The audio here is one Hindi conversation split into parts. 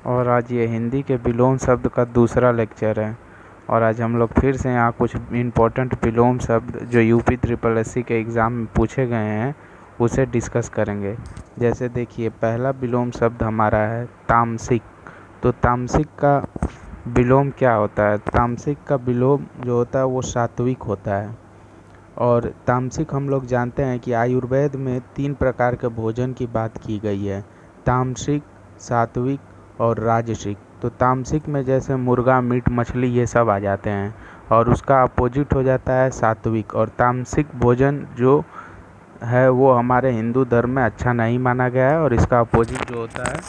और आज ये हिंदी के विलोम शब्द का दूसरा लेक्चर है। और आज हम लोग फिर से यहाँ कुछ इम्पोर्टेंट विलोम शब्द जो यूपी ट्रिपल एससी के एग्ज़ाम में पूछे गए हैं उसे डिस्कस करेंगे। जैसे देखिए, पहला विलोम शब्द हमारा है तामसिक। तो तामसिक का विलोम क्या होता है? तामसिक का विलोम जो होता है वो सात्विक होता है। और तामसिक हम लोग जानते हैं कि आयुर्वेद में 3 प्रकार के भोजन की बात की गई है, तामसिक, सात्विक और राजसिक। तो तामसिक में जैसे मुर्गा, मीट, मछली ये सब आ जाते हैं और उसका अपोजिट हो जाता है सात्विक। और तामसिक भोजन जो है वो हमारे हिंदू धर्म में अच्छा नहीं माना गया है और इसका अपोजिट जो होता है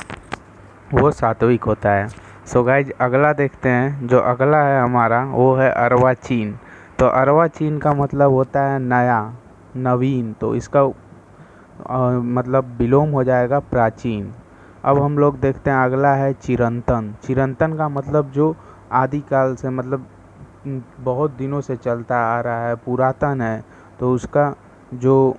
वो सात्विक होता है। सो गाइज, अगला देखते हैं। जो अगला है हमारा वो है अर्वाचीन। तो अर्वाचीन का मतलब होता है नया, नवीन। तो इसका मतलब विलोम हो जाएगा प्राचीन। अब हम लोग देखते हैं अगला है चिरंतन। चिरंतन का मतलब जो आदिकाल से मतलब बहुत दिनों से चलता आ रहा है, पुरातन है। तो उसका जो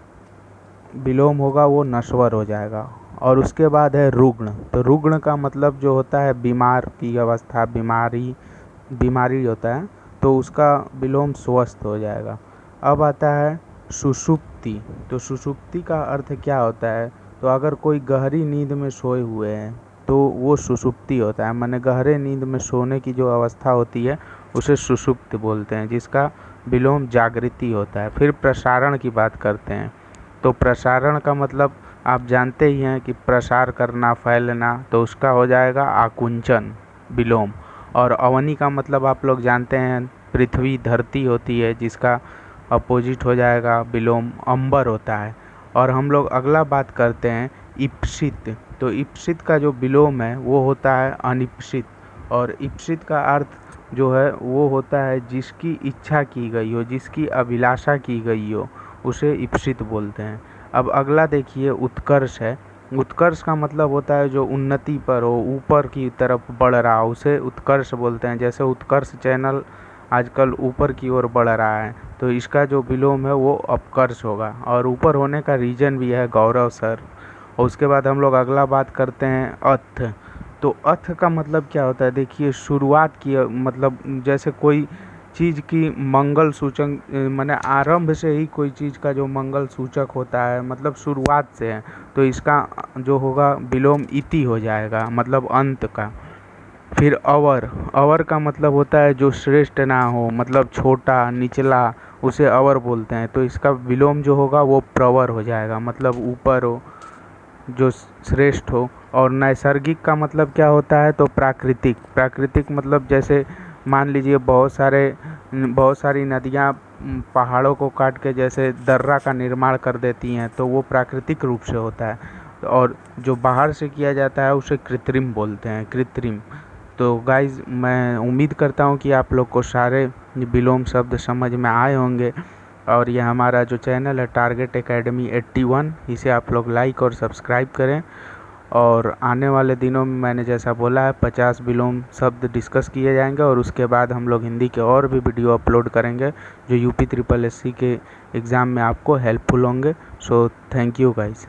विलोम होगा वो नश्वर हो जाएगा। और उसके बाद है रुग्ण। तो रुग्ण का मतलब जो होता है बीमार की अवस्था, बीमारी होता है, तो उसका विलोम स्वस्थ हो जाएगा। अब आता है सुषुप्ति। तो सुषुप्ति का अर्थ क्या होता है? तो अगर कोई गहरी नींद में सोए हुए हैं तो वो सुषुप्ति होता है। माने गहरे नींद में सोने की जो अवस्था होती है उसे सुषुप्ति बोलते हैं, जिसका विलोम जागृति होता है। फिर प्रसारण की बात करते हैं। तो प्रसारण का मतलब आप जानते ही हैं कि प्रसार करना, फैलना, तो उसका हो जाएगा आकुंचन विलोम। और अवनी का मतलब आप लोग जानते हैं, पृथ्वी, धरती होती है, जिसका अपोजिट हो जाएगा विलोम अंबर होता है। और हम लोग अगला बात करते हैं इप्सित। तो इप्सित का जो विलोम है वो होता है अनिप्सित। और इप्सित का अर्थ जो है वो होता है जिसकी इच्छा की गई हो, जिसकी अभिलाषा की गई हो, उसे इप्सित बोलते हैं। अब अगला देखिए उत्कर्ष है। उत्कर्ष का मतलब होता है जो उन्नति पर हो, ऊपर की तरफ बढ़ रहा हो, उसे उत्कर्ष बोलते हैं। जैसे उत्कर्ष चैनल आजकल ऊपर की ओर बढ़ रहा है, तो इसका जो विलोम है वो अपकर्ष होगा। और ऊपर होने का रीजन भी है गौरव सर। और उसके बाद हम लोग अगला बात करते हैं अथ। तो अथ का मतलब क्या होता है? देखिए, शुरुआत की, मतलब जैसे कोई चीज़ की मंगल सूचक, माने आरंभ से ही कोई चीज़ का जो मंगल सूचक होता है, मतलब शुरुआत से है, तो इसका जो होगा विलोम इति हो जाएगा, मतलब अंत का। फिर अवर। अवर का मतलब होता है जो श्रेष्ठ ना हो, मतलब छोटा, निचला, उसे अवर बोलते हैं। तो इसका विलोम जो होगा वो प्रवर हो जाएगा, मतलब ऊपर हो, जो श्रेष्ठ हो। और नैसर्गिक का मतलब क्या होता है? तो प्राकृतिक। प्राकृतिक मतलब जैसे मान लीजिए बहुत सारी नदियाँ पहाड़ों को काट के जैसे दर्रा का निर्माण कर देती हैं, तो वो प्राकृतिक रूप से होता है। और जो बाहर से किया जाता है उसे कृत्रिम बोलते हैं, कृत्रिम। तो गाइज़, मैं उम्मीद करता हूँ कि आप लोग को सारे विलोम शब्द समझ में आए होंगे। और यह हमारा जो चैनल है टारगेट एकेडमी 81, इसे आप लोग लाइक और सब्सक्राइब करें। और आने वाले दिनों में मैंने जैसा बोला है 50 विलोम शब्द डिस्कस किए जाएंगे और उसके बाद हम लोग हिंदी के और भी वीडियो अपलोड करेंगे जो यूपी ट्रिपल एससी के एग्ज़ाम में आपको हेल्पफुल होंगे। So thank you guys.